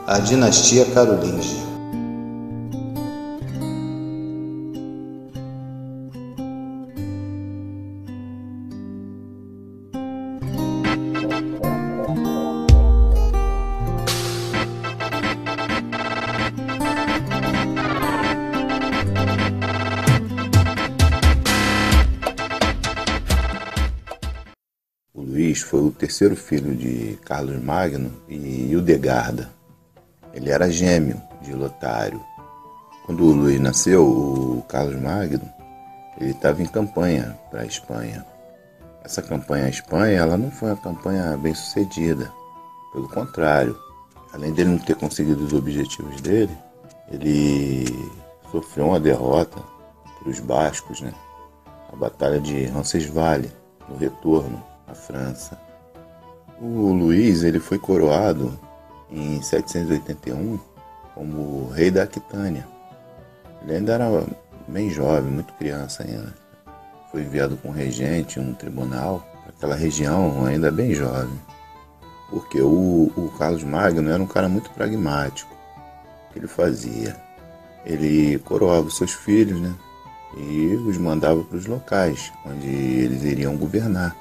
A dinastia carolíngia. O Luís foi o terceiro filho de Carlos Magno e Hildegarda. Ele era gêmeo de Lotário. Quando o Luís nasceu, o Carlos Magno ele estava em campanha para a Espanha. Essa campanha à Espanha ela não foi uma campanha bem sucedida. Pelo contrário, além dele não ter conseguido os objetivos dele, ele sofreu uma derrota para os bascos, a Batalha de Roncesvalles, no retorno à França. O Luís ele foi coroado em 781 como rei da Aquitânia. Ele ainda era bem jovem, muito criança ainda. Foi enviado com um regente, um tribunal, para aquela região ainda bem jovem. Porque o Carlos Magno era um cara muito pragmático. O que ele fazia? Ele coroava os seus filhos, e os mandava para os locais onde eles iriam governar.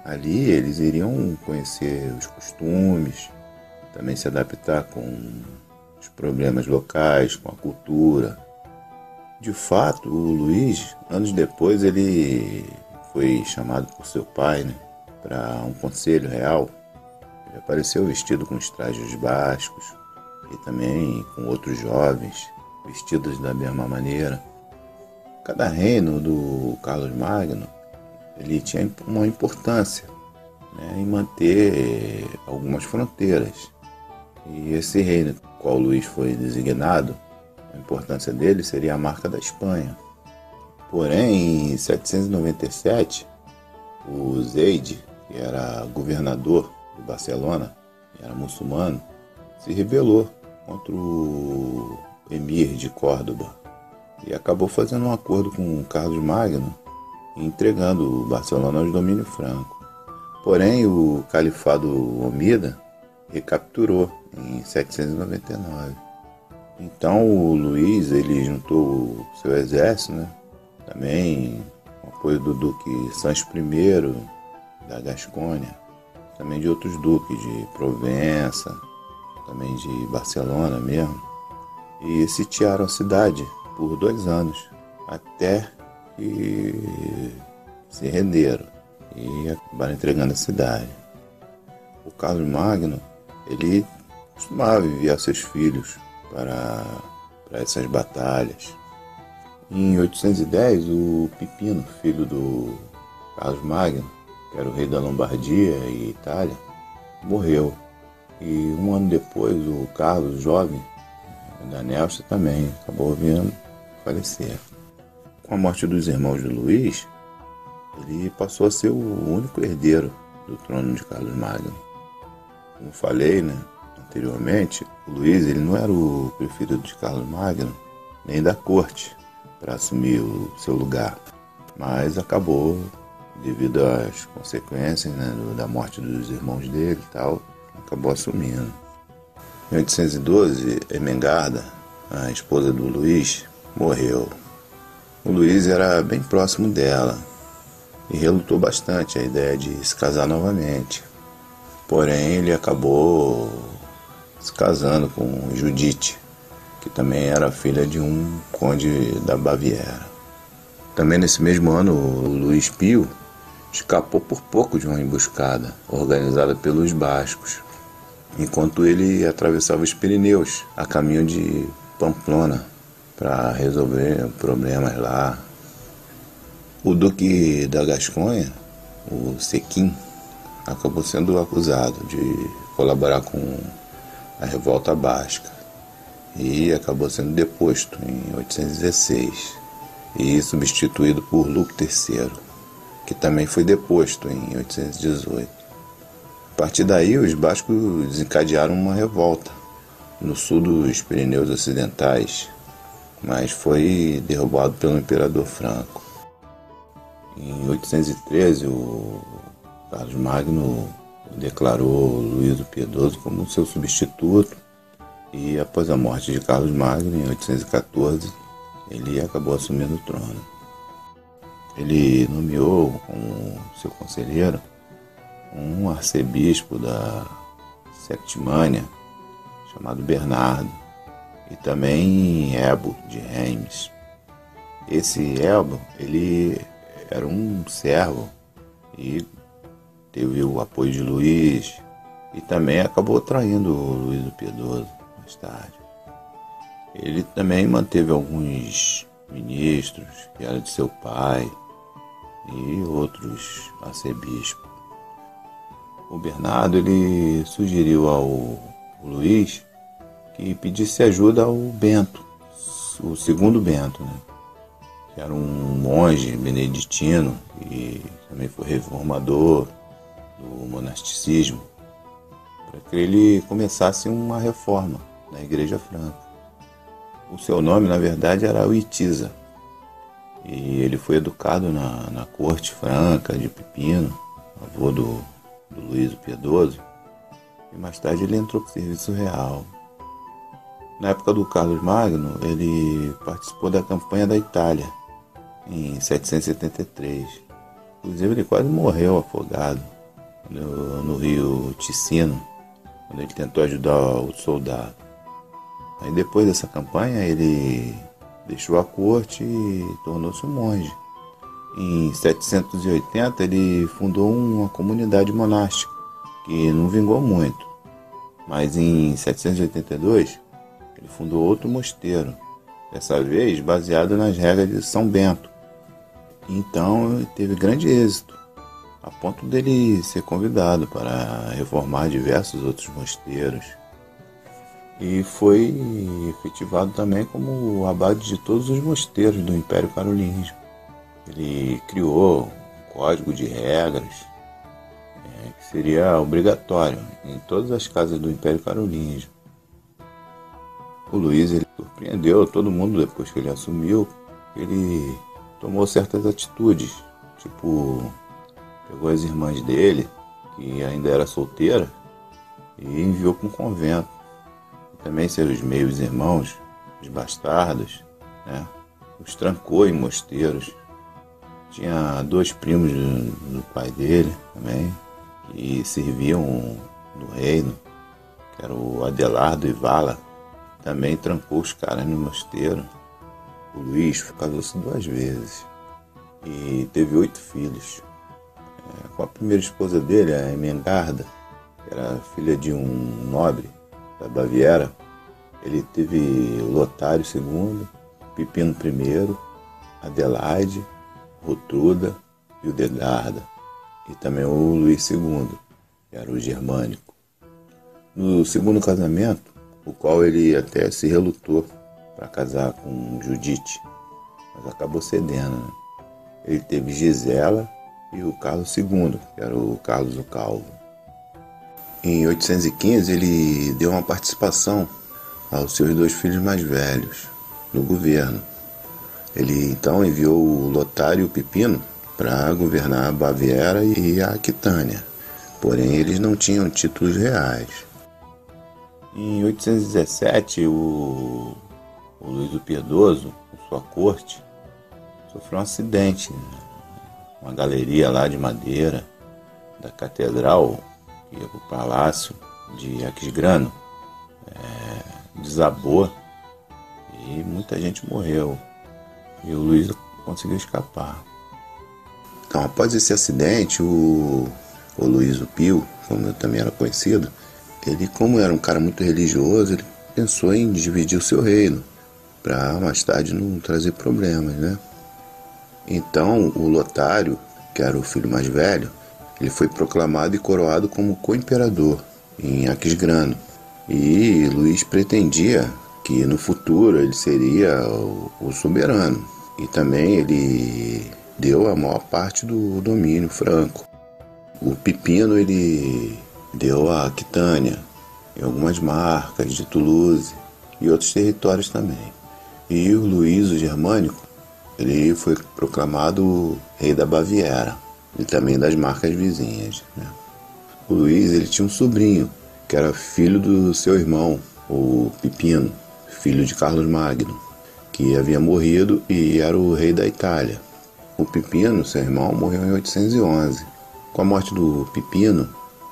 Ali eles iriam conhecer os costumes, também se adaptar com os problemas locais, com a cultura. De fato, o Luís, anos depois, ele foi chamado por seu pai, para um conselho real. Ele apareceu vestido com os trajes bascos e também com outros jovens, vestidos da mesma maneira. Cada reino do Carlos Magno ele tinha uma importância em manter algumas fronteiras. E esse reino, qual Luís foi designado, a importância dele seria a marca da Espanha. Porém, em 797, o Zeid, que era governador de Barcelona, que era muçulmano, se rebelou contra o emir de Córdoba e acabou fazendo um acordo com Carlos Magno e entregando Barcelona aos domínios francos. Porém, o califado omida recapturou em 799. Então o Luís ele juntou seu exército, também com o apoio do duque Sancho I da Gascônia, também de outros duques de Provença, também de Barcelona mesmo, e sitiaram a cidade por 2 anos, até que se renderam e acabaram entregando a cidade. O Carlos Magno ele costumava enviar seus filhos para essas batalhas. Em 810, o Pipino, filho do Carlos Magno, que era o rei da Lombardia e Itália, morreu. E 1 ano depois, o Carlos, jovem, da Nelsa, também acabou vindo falecer. Com a morte dos irmãos de Luís, ele passou a ser o único herdeiro do trono de Carlos Magno. Como falei, anteriormente, o Luís ele não era o preferido de Carlos Magno, nem da corte, para assumir o seu lugar. Mas acabou, devido às consequências da morte dos irmãos dele e tal, acabou assumindo. Em 812, Ermengarda, a esposa do Luís, morreu. O Luís era bem próximo dela e relutou bastante a ideia de se casar novamente. Porém, ele acabou se casando com Judite, que também era filha de um conde da Baviera. Também nesse mesmo ano, o Luís Pio escapou por pouco de uma emboscada organizada pelos bascos, enquanto ele atravessava os Pirineus a caminho de Pamplona para resolver problemas lá. O duque da Gasconha, o Sequim, acabou sendo acusado de colaborar com a revolta basca e acabou sendo deposto em 816 e substituído por Luco III, que também foi deposto em 818. A partir daí, os bascos desencadearam uma revolta no sul dos Pirineus Ocidentais, mas foi derrubado pelo imperador Franco. Em 813, o Carlos Magno declarou Luís o Piedoso como seu substituto E após a morte de Carlos Magno, em 814, ele acabou assumindo o trono. Ele nomeou como seu conselheiro um arcebispo da Septimânia, chamado Bernardo, e também Ebo de Reims. Esse Ebo, ele era um servo e teve o apoio de Luís e também acabou traindo o Luís o Piedoso mais tarde. Ele também manteve alguns ministros que eram de seu pai e outros arcebispos. O Bernardo ele sugeriu ao Luís que pedisse ajuda ao Bento, o segundo Bento, né? Que era um monge beneditino e também foi reformador do monasticismo, para que ele começasse uma reforma na Igreja Franca. O seu nome, na verdade, era Witiza, e ele foi educado na corte franca de Pipino, avô do Luís o Piedoso, e mais tarde ele entrou para o serviço real. Na época do Carlos Magno, ele participou da campanha da Itália, em 773. Inclusive, ele quase morreu afogado no rio Ticino, quando ele tentou ajudar o soldado. Aí, depois dessa campanha, ele deixou a corte e tornou-se um monge. Em 780, ele fundou uma comunidade monástica, que não vingou muito. Mas em 782, ele fundou outro mosteiro, dessa vez baseado nas regras de São Bento. Então teve grande êxito, a ponto dele ser convidado para reformar diversos outros mosteiros. E foi efetivado também como o abade de todos os mosteiros do Império Carolíngio. Ele criou um código de regras que seria obrigatório em todas as casas do Império Carolíngio. O Luís ele surpreendeu todo mundo depois que ele assumiu. Ele tomou certas atitudes, tipo, pegou as irmãs dele, que ainda era solteira, e enviou para um convento. E também seus meios irmãos, os bastardos, né, os trancou em mosteiros. Tinha 2 primos do pai dele também, que serviam no reino, que era o Adelardo e Vala. Também trancou os caras no mosteiro. O Luís casou-se 2 vezes e teve 8 filhos. Com a primeira esposa dele, a Emengarda, que era filha de um nobre da Baviera, ele teve o Lotário II, Pipino I, Adelaide, Rotruda e o Degarda, e também o Luís II, que era o germânico. No segundo casamento, o qual ele até se relutou para casar com Judite, mas acabou cedendo, né? Ele teve Gisela e o Carlos II, que era o Carlos o Calvo. Em 815 ele deu uma participação aos seus 2 filhos mais velhos no governo. Ele então enviou o Lotário e o Pipino para governar a Baviera e a Aquitânia, porém eles não tinham títulos reais. Em 817, o Luís o Piedoso, com sua corte, sofreu um acidente. Uma galeria lá de madeira da catedral, que ia para o palácio de Aquisgrano, desabou e muita gente morreu. E o Luís conseguiu escapar. Então, após esse acidente, o Luís o Pio, como eu também era conhecido, ele, como era um cara muito religioso, ele pensou em dividir o seu reino, para mais tarde não trazer problemas, né? Então, o Lotário, que era o filho mais velho, ele foi proclamado e coroado como co-imperador em Aquisgrano. E Luís pretendia que no futuro ele seria o soberano. E também ele deu a maior parte do domínio franco. O Pipino ele deu a Aquitânia e algumas marcas de Toulouse e outros territórios também. E o Luís o Germânico, ele foi proclamado rei da Baviera e também das marcas vizinhas, né? O Luís ele tinha um sobrinho que era filho do seu irmão, o Pipino, filho de Carlos Magno, que havia morrido e era o rei da Itália. O Pipino, seu irmão, morreu em 811. Com a morte do Pipino,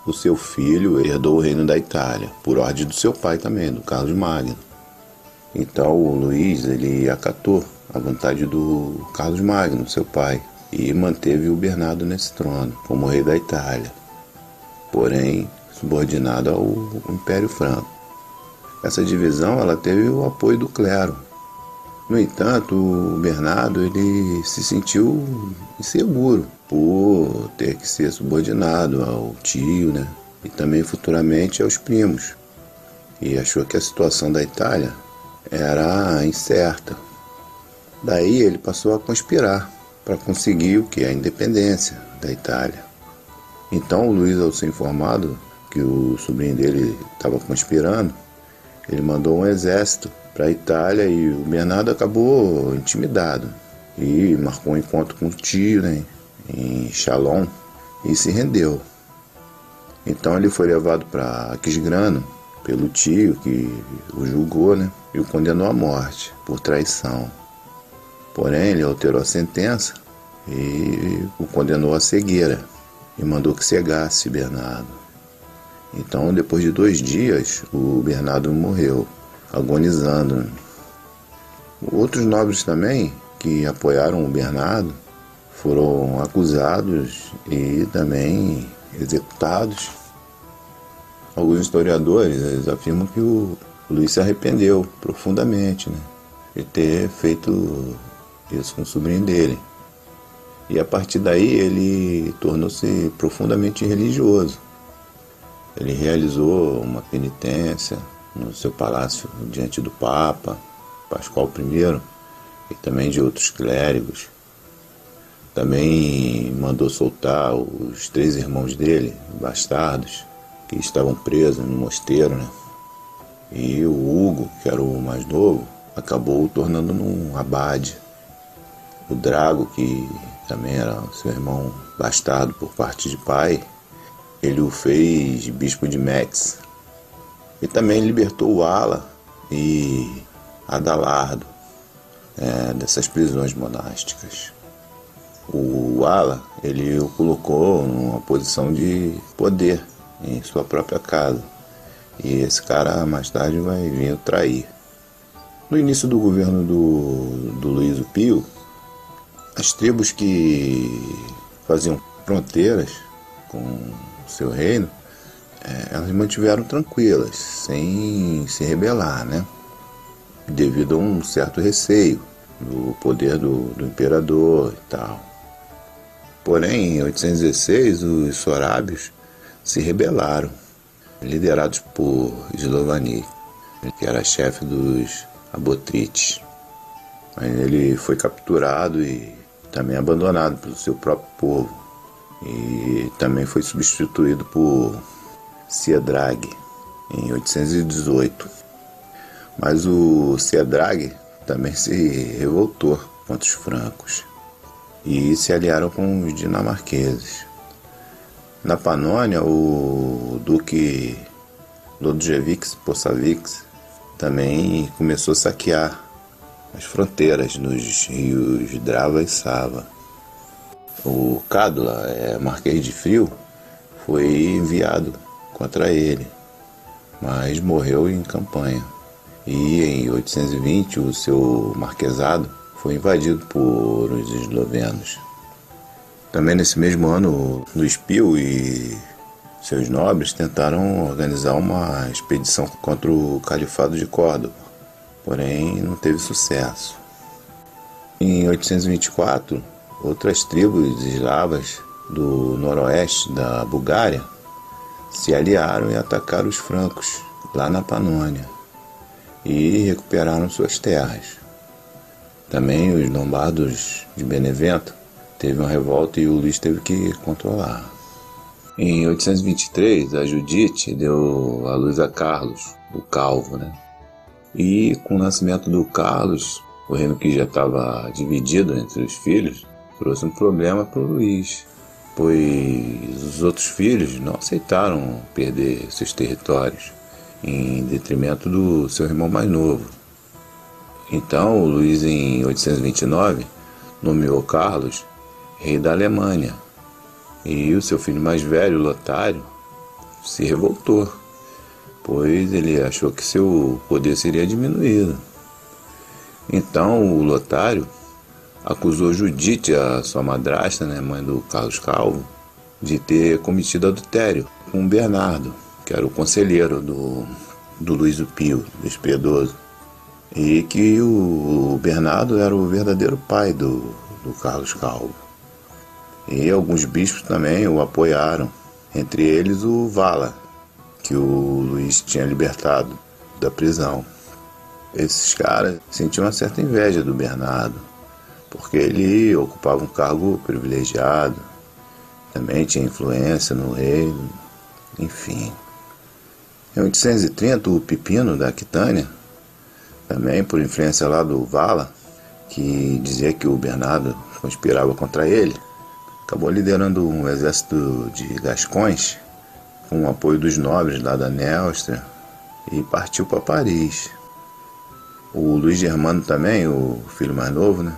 o seu filho herdou o reino da Itália, por ordem do seu pai também, do Carlos Magno. Então o Luís, ele acatou a vontade do Carlos Magno, seu pai, e manteve o Bernardo nesse trono, como rei da Itália, porém subordinado ao Império Franco. Essa divisão ela teve o apoio do clero. No entanto, o Bernardo ele se sentiu inseguro por ter que ser subordinado ao tio, né? E também futuramente aos primos. E achou que a situação da Itália era incerta. Daí ele passou a conspirar para conseguir o que? A independência da Itália. Então o Luís, ao ser informado que o sobrinho dele estava conspirando, ele mandou um exército para a Itália e o Bernardo acabou intimidado e marcou um encontro com o tio, né, em Chalon, e se rendeu. Então ele foi levado para Aquisgrano pelo tio, que o julgou, né, e o condenou à morte por traição. Porém, ele alterou a sentença e o condenou à cegueira e mandou que cegasse Bernardo. Então, depois de 2 dias, o Bernardo morreu, agonizando. Outros nobres também, que apoiaram o Bernardo, foram acusados e também executados. Alguns historiadores afirmam que o Luís se arrependeu profundamente, né, de ter feito isso com o sobrinho dele. E a partir daí ele tornou-se profundamente religioso. Ele realizou uma penitência no seu palácio diante do Papa, Pascoal I, e também de outros clérigos. Também mandou soltar os 3 irmãos dele, bastardos, que estavam presos no mosteiro, né? E o Hugo, que era o mais novo, acabou o tornando num abade. O Drago, que também era seu irmão bastardo por parte de pai, ele o fez bispo de Metz. E também libertou o Ala e Adalardo dessas prisões monásticas. O Ala, ele o colocou numa posição de poder em sua própria casa. E esse cara mais tarde vai vir o trair. No início do governo do Luís o Pio, as tribos que faziam fronteiras com seu reino, elas mantiveram tranquilas, sem se rebelar, né? Devido a um certo receio do poder do imperador e tal. Porém, em 816, os sorábios se rebelaram, liderados por Eslovani, que era chefe dos Abotrites. Ele foi capturado e também abandonado pelo seu próprio povo. E também foi substituído por Ciedrag em 818. Mas o Ciedrag também se revoltou contra os francos e se aliaram com os dinamarqueses. Na Panônia, o duque Lodewijk Possavix também começou a saquear as fronteiras nos rios Drava e Sava. O Cádula, Marquês de Frio, foi enviado contra ele, mas morreu em campanha. E em 820 o seu marquesado foi invadido por os eslovenos. Também nesse mesmo ano, Luís Pio e seus nobres tentaram organizar uma expedição contra o Califado de Córdoba, porém não teve sucesso. Em 824, outras tribos eslavas do noroeste da Bulgária se aliaram e atacaram os francos lá na Panônia e recuperaram suas terras. Também os lombardos de Benevento teve uma revolta e o Luís teve que controlar. Em 823, a Judite deu à luz a Carlos, o Calvo, né? E com o nascimento do Carlos, o reino que já estava dividido entre os filhos, trouxe um problema para o Luís, pois os outros filhos não aceitaram perder seus territórios em detrimento do seu irmão mais novo. Então, o Luís, em 829, nomeou Carlos rei da Alemanha, e o seu filho mais velho, Lotário, se revoltou, pois ele achou que seu poder seria diminuído. Então, o Lotário acusou Judite, a sua madrasta, mãe do Carlos Calvo, de ter cometido adultério com Bernardo, que era o conselheiro do Luís o Pio, Luís Piedoso, e que o Bernardo era o verdadeiro pai do Carlos Calvo. E alguns bispos também o apoiaram, entre eles o Vala, que o Luís tinha libertado da prisão. Esses caras sentiam uma certa inveja do Bernardo, porque ele ocupava um cargo privilegiado, também tinha influência no reino, enfim. Em 830, o Pipino da Aquitânia, também por influência lá do Vala, que dizia que o Bernardo conspirava contra ele, acabou liderando um exército de gascões, com o apoio dos nobres lá da Néustria, e partiu para Paris. O Luís Germano também, o filho mais novo,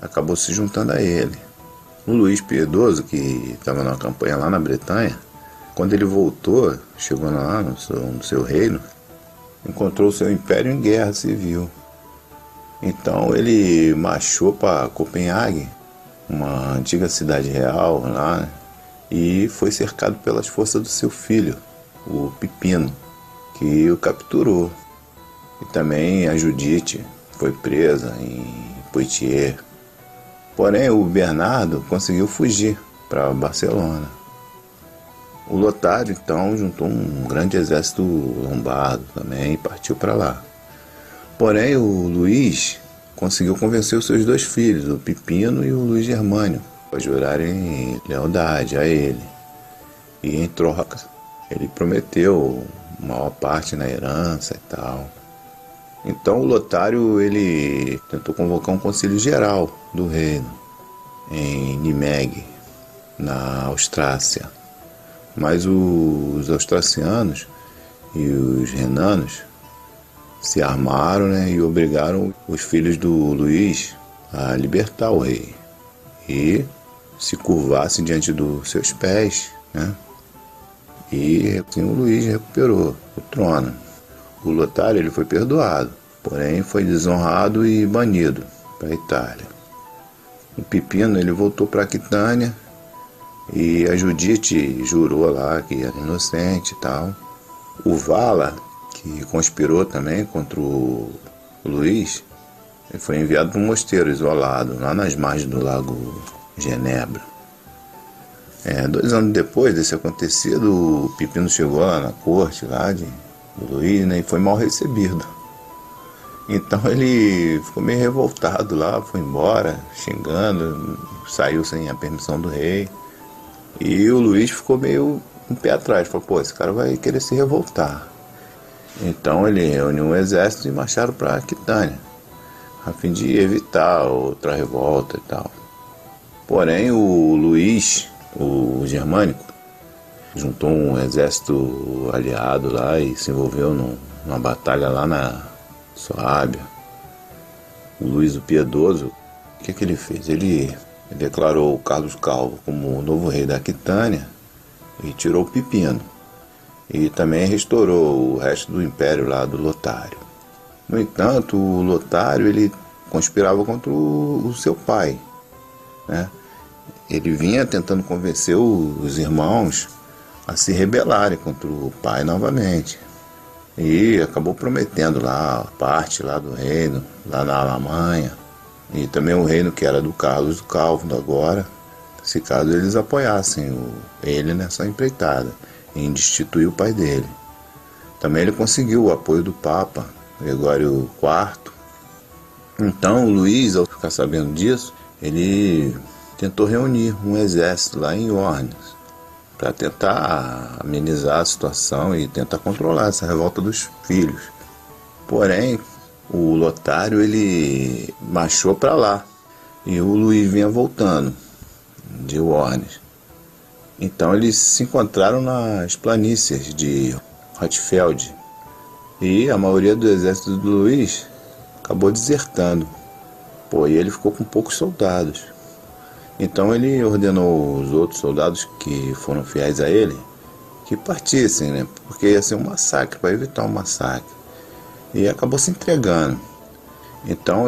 acabou se juntando a ele. O Luís Piedoso, que estava numa campanha lá na Bretanha, quando ele voltou, chegou lá no seu reino, encontrou o seu império em guerra civil. Então ele marchou para Copenhague, uma antiga cidade real lá, e foi cercado pelas forças do seu filho, o Pipino, que o capturou. E também a Judite foi presa em Poitiers. Porém, o Bernardo conseguiu fugir para Barcelona. O Lotário, então, juntou um grande exército lombardo também e partiu para lá. Porém, o Luís conseguiu convencer os seus dois filhos, o Pipino e o Luís Germânio, a jurarem lealdade a ele. E em troca, ele prometeu maior parte na herança e tal. Então o Lotário, ele tentou convocar um conselho geral do reino em Nimeg, na Austrácia. Mas os austracianos e os renanos se armaram, e obrigaram os filhos do Luís a libertar o rei e se curvassem diante dos seus pés, E assim o Luís recuperou o trono. O Lotário, ele foi perdoado, porém foi desonrado e banido para a Itália. O Pipino, ele voltou para Aquitânia, e a Judite jurou lá que era inocente e tal. O Vala, que conspirou também contra o Luís, ele foi enviado para um mosteiro isolado, lá nas margens do lago Genebra. 2 anos depois desse acontecido, o Pipino chegou lá na corte lá do Luís, e foi mal recebido. Então ele ficou meio revoltado lá, foi embora, xingando, saiu sem a permissão do rei. E o Luís ficou meio um pé atrás, falou, esse cara vai querer se revoltar. Então ele reuniu um exército e marcharam para Aquitânia, a fim de evitar outra revolta e tal. Porém, o Luís, o Germânico, juntou um exército aliado lá e se envolveu numa batalha lá na Suábia. O Luís o Piedoso, o que ele fez? Ele declarou o Carlos Calvo como o novo rei da Aquitânia e tirou o Pipino. E também restaurou o resto do império lá do Lotário. No entanto, o Lotário, ele conspirava contra o seu pai, Ele vinha tentando convencer os irmãos a se rebelarem contra o pai novamente. E acabou prometendo lá parte lá do reino, lá na Alemanha, e também o reino que era do Carlos do Calvo agora, se caso eles apoiassem ele nessa empreitada em destituir o pai dele. Também ele conseguiu o apoio do Papa Gregório IV. Então o Luís, ao ficar sabendo disso, ele tentou reunir um exército lá em Ornes para tentar amenizar a situação e tentar controlar essa revolta dos filhos. Porém, o Lotário, ele marchou para lá e o Luís vinha voltando de Ornes. Então eles se encontraram nas planícies de Rotfeld, E a maioria do exército do Luís acabou desertando. E ele ficou com poucos soldados. Então ele ordenou os outros soldados que foram fiéis a ele que partissem, né? Porque ia ser um massacre, para evitar um massacre. E acabou se entregando. Então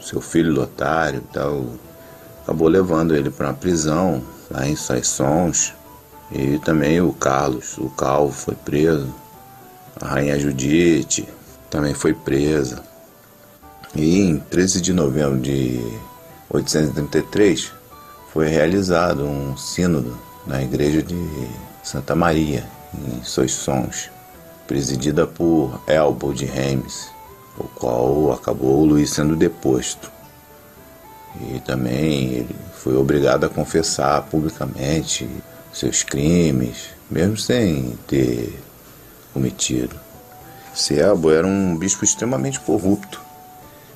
seu filho Lotário e tal, acabou levando ele para uma prisão lá em Soissons. E também o Carlos, o Calvo, foi preso. A rainha Judite também foi presa. E em 13 de novembro de 833 foi realizado um sínodo na igreja de Santa Maria, em Soissons, presidida por Elbo de Reims, o qual acabou Luís sendo deposto. E também ele foi obrigado a confessar publicamente seus crimes, mesmo sem ter cometido. Elbo era um bispo extremamente corrupto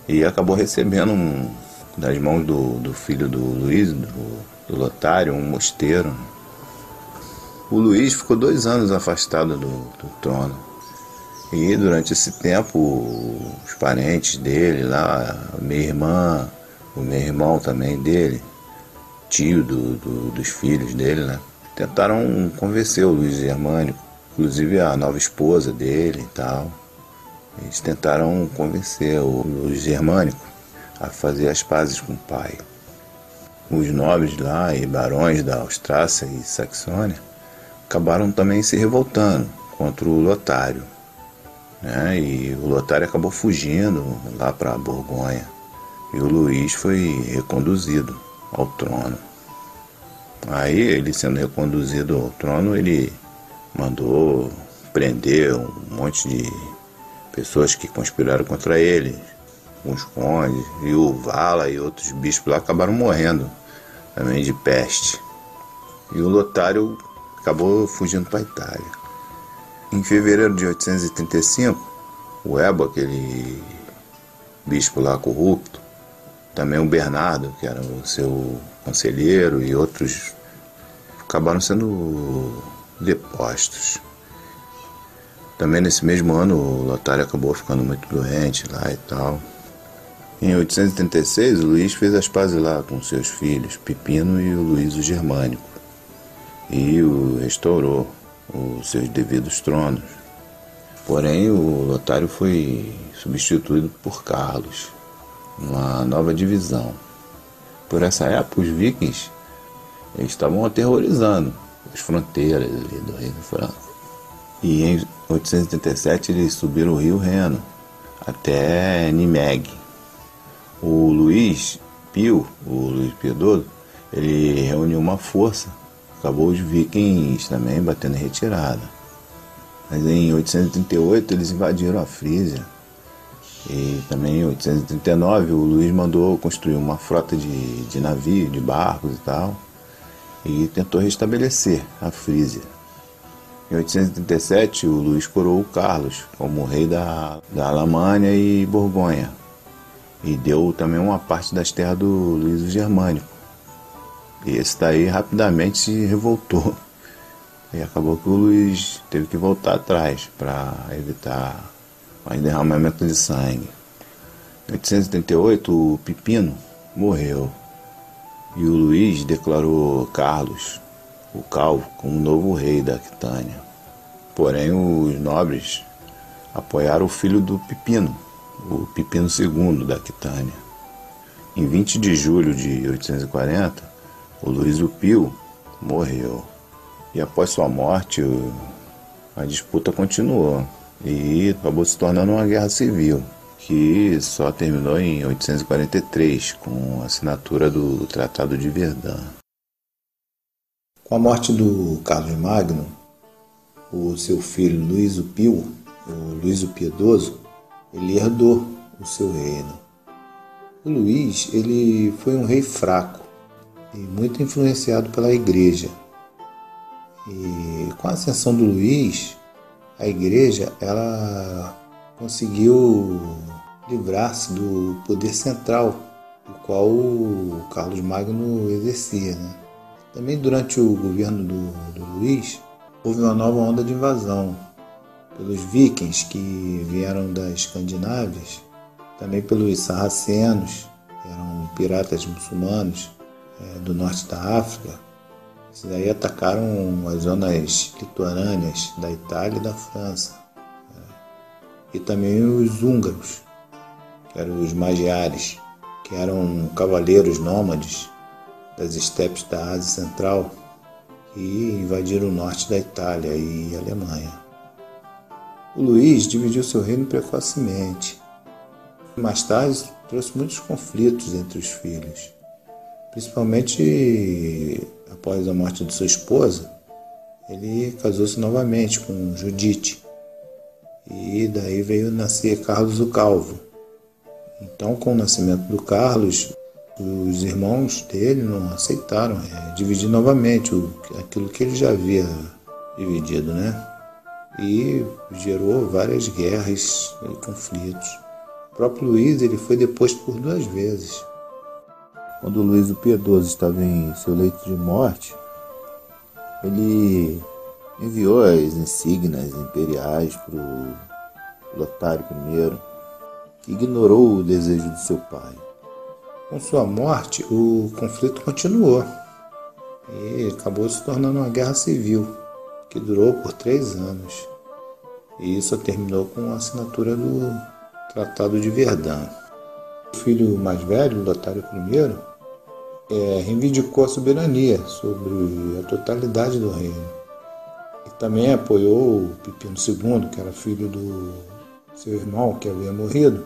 e acabou recebendo das mãos do filho do Luís, do Lotário, um mosteiro. O Luís ficou 2 anos afastado do trono. E durante esse tempo, os parentes dele lá, minha irmã, o meu irmão também dele, tio dos filhos dele, né, tentaram convencer o Luís Germânico, inclusive a nova esposa dele e tal. Eles tentaram convencer o Luís Germânico a fazer as pazes com o pai. Os nobres lá e barões da Austrácia e Saxônia acabaram também se revoltando contra o Lotário, né? E o Lotário acabou fugindo lá para Borgonha e o Luís foi reconduzido ao trono. Aí, ele sendo reconduzido ao trono, ele mandou prender um monte de pessoas que conspiraram contra ele, os condes, e o Vala e outros bispos lá acabaram morrendo também de peste. E o Lotário acabou fugindo para a Itália. Em fevereiro de 835, o Elbo, aquele bispo lá corrupto, também o Bernardo, que era o seu conselheiro, e outros acabaram sendo depostos. Também nesse mesmo ano o Lotário acabou ficando muito doente lá e tal. Em 836 o Luís fez as pazes lá com seus filhos, Pipino e o Luís o Germânico, e o restaurou os seus devidos tronos. Porém o Lotário foi substituído por Carlos, uma nova divisão. Por essa época os vikings eles estavam aterrorizando as fronteiras ali do Reino Franco. E em 887 eles subiram o rio Reno até Nimeg. O Luís Pio, o Luís Piedoso, ele reuniu uma força, acabou os vikings também batendo em retirada. Mas em 838 eles invadiram a Frísia. E também em 839 o Luís mandou construir uma frota de navios, de barcos e tal, e tentou restabelecer a Frísia. Em 837 o Luís coroou Carlos como rei da Alamânia e Borgonha, e deu também uma parte das terras do Luís o Germânico. E esse daí rapidamente se revoltou. E acabou que o Luís teve que voltar atrás para evitar o derramamento de sangue. Em 878 o Pipino morreu. E o Luís declarou Carlos, o Calvo, como novo rei da Aquitânia. Porém os nobres apoiaram o filho do Pipino, o Pipino II da Aquitânia. Em 20 de julho de 840, o Luís o Pio morreu. E após sua morte, a disputa continuou e acabou se tornando uma guerra civil, que só terminou em 843, com a assinatura do Tratado de Verdun. Com a morte do Carlos Magno, o seu filho Luís o Pio, o Luís o Piedoso, ele herdou o seu reino. O Luís, ele foi um rei fraco e muito influenciado pela igreja. E com a ascensão do Luís, a igreja ela conseguiu livrar-se do poder central, do qual o Carlos Magno exercia, né? Também durante o governo do Luís, houve uma nova onda de invasão. pelos vikings que vieram das Escandinávia, também pelos sarracenos, que eram piratas muçulmanos do norte da África. Esses aí atacaram as zonas litorâneas da Itália e da França. E também os húngaros, que eram os magiares, que eram cavaleiros nômades das estepes da Ásia Central, que invadiram o norte da Itália e Alemanha. O Luís dividiu seu reino precocemente. Mais tarde, trouxe muitos conflitos entre os filhos, principalmente após a morte de sua esposa. Ele casou-se novamente com Judite, e daí veio nascer Carlos o Calvo. Então, com o nascimento do Carlos, os irmãos dele não aceitaram dividir novamente aquilo que ele já havia dividido, né? E gerou várias guerras e conflitos. O próprio Luís ele foi deposto por 2 vezes. Quando Luís o Piedoso estava em seu leito de morte, ele enviou as insígnias imperiais para o Lotário I, que ignorou o desejo de seu pai. Com sua morte, o conflito continuou e acabou se tornando uma guerra civil, que durou por 3 anos. E isso terminou com a assinatura do Tratado de Verdun. O filho mais velho, Lotário I, reivindicou a soberania sobre a totalidade do reino. E também apoiou o Pipino II, que era filho do seu irmão, que havia morrido,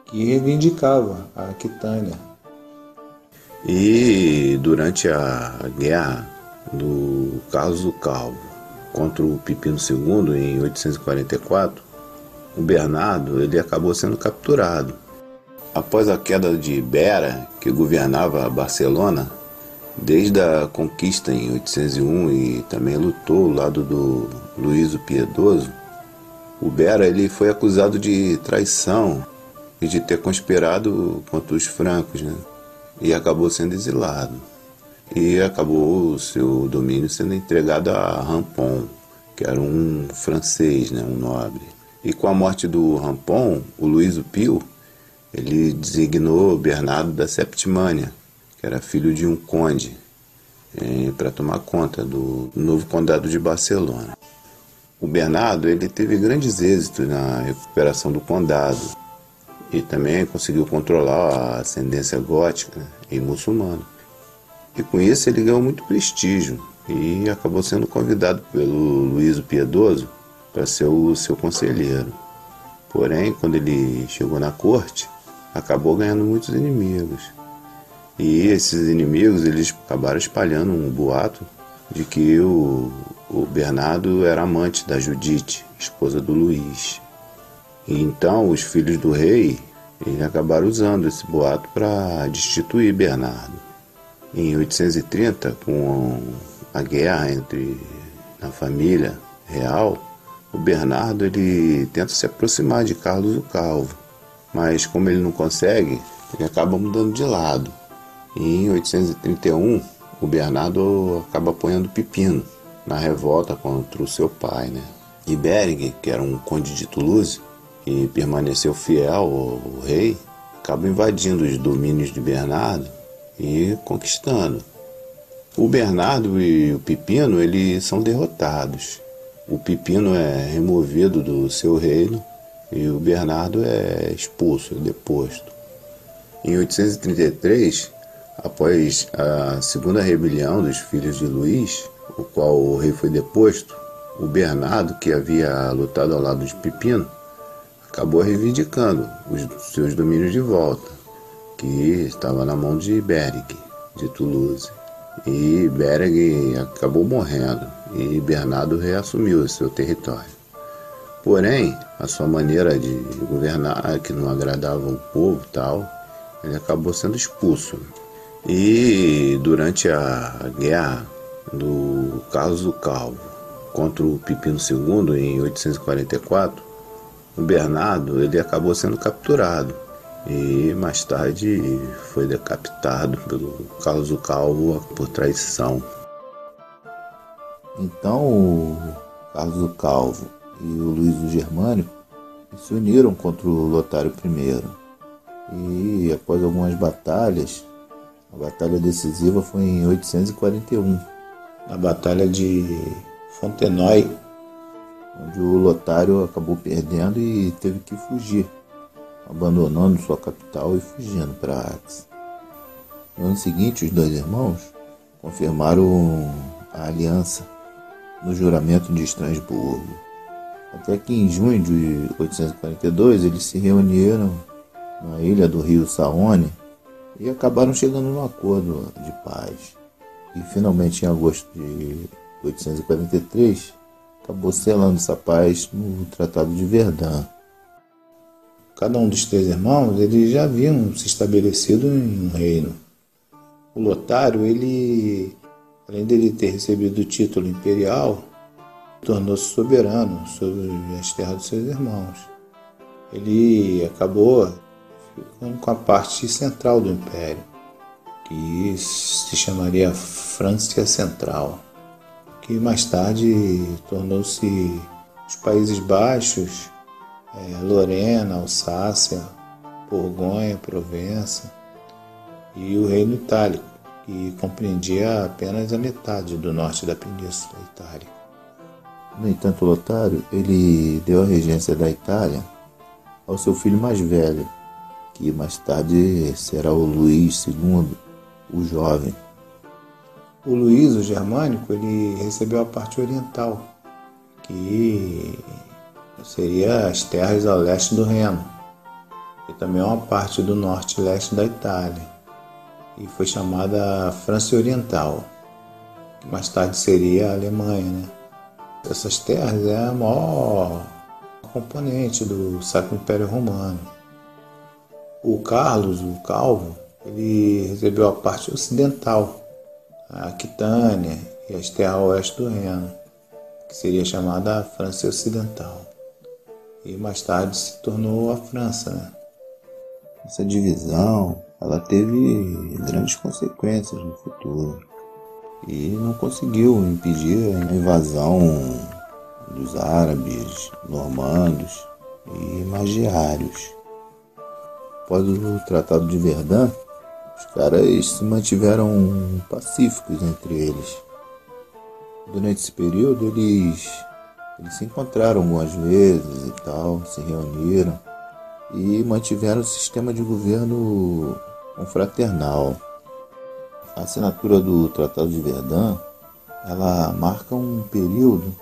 que reivindicava a Aquitânia. E durante a guerra do Carlos o Calvo contra o Pipino II, em 844, o Bernardo ele acabou sendo capturado. Após a queda de Bera, que governava Barcelona, desde a conquista em 801 e também lutou ao lado do Luís o Piedoso, o Bera ele foi acusado de traição e de ter conspirado contra os francos, né? E acabou sendo exilado. E acabou o seu domínio sendo entregado a Rampon, que era um francês, né? Um nobre. E com a morte do Rampon, o Luís o Pio, ele designou Bernardo da Septimânia, que era filho de um conde, para tomar conta do novo condado de Barcelona. O Bernardo ele teve grandes êxitos na recuperação do condado e também conseguiu controlar a ascendência gótica, né, e muçulmana. E com isso ele ganhou muito prestígio e acabou sendo convidado pelo Luís o Piedoso para ser o seu conselheiro. Porém, quando ele chegou na corte, acabou ganhando muitos inimigos. E esses inimigos eles acabaram espalhando um boato de que o Bernardo era amante da Judite, esposa do Luís. E então os filhos do rei eles acabaram usando esse boato para destituir Bernardo. Em 830, com a guerra na família real, o Bernardo ele tenta se aproximar de Carlos o Calvo, mas como ele não consegue, ele acaba mudando de lado. E em 831, o Bernardo acaba apoiando Pipino na revolta contra o seu pai, né? E Berenguer, que era um conde de Toulouse e permaneceu fiel ao rei, acaba invadindo os domínios de Bernardo e conquistando. O Bernardo e o Pipino eles são derrotados. O Pipino é removido do seu reino e o Bernardo é expulso, deposto. Em 833, após a segunda rebelião dos filhos de Luís, o qual o rei foi deposto, o Bernardo, que havia lutado ao lado de Pipino, acabou reivindicando os seus domínios de volta, que estava na mão de Berenguer, de Toulouse. E Berenguer acabou morrendo e Bernardo reassumiu seu território. Porém, a sua maneira de governar, que não agradava o povo tal, ele acabou sendo expulso. E durante a guerra do Carlos o Calvo contra o Pipino II, em 844, o Bernardo ele acabou sendo capturado e mais tarde foi decapitado pelo Carlos o Calvo por traição. Então o Carlos o Calvo e o Luís o Germânico se uniram contra o Lotário I. E após algumas batalhas, a batalha decisiva foi em 841, na Batalha de Fontenoy, onde o Lotário acabou perdendo e teve que fugir, abandonando sua capital e fugindo para Aix. No ano seguinte, os dois irmãos confirmaram a aliança no juramento de Estrasburgo, até que em junho de 842 eles se reuniram na ilha do rio Saône e acabaram chegando num acordo de paz. E finalmente, em agosto de 843, acabou selando essa paz no Tratado de Verdun. Cada um dos três irmãos, eles já haviam se estabelecido em um reino. O Lotário, ele, além dele ter recebido o título imperial, tornou-se soberano sobre as terras dos seus irmãos. Ele acabou ficando com a parte central do império, que se chamaria França Central, que mais tarde tornou-se os Países Baixos, Lorena, Alsácia, Borgonha, Provença e o Reino Itálico, que compreendia apenas a metade do norte da Península Itálica. No entanto, Lotário, ele deu a regência da Itália ao seu filho mais velho, que mais tarde será o Luís II, o jovem. O Luís, o Germânico, ele recebeu a parte oriental, que seria as terras ao leste do Reno, e também uma parte do norte e leste da Itália, e foi chamada França Oriental, que mais tarde seria a Alemanha, né? Essas terras é a maior componente do Sacro Império Romano. O Carlos, o Calvo, ele recebeu a parte ocidental, a Aquitânia e as terras a oeste do Reno, que seria chamada França Ocidental. E mais tarde se tornou a França, né? Essa divisão, ela teve grandes consequências no futuro e não conseguiu impedir a invasão dos árabes, normandos e magiários. Após o Tratado de Verdun, os caras se mantiveram pacíficos entre eles. Durante esse período, eles se encontraram algumas vezes e tal, se reuniram e mantiveram o sistema de governo confraternal. A assinatura do Tratado de Verdun, ela marca um período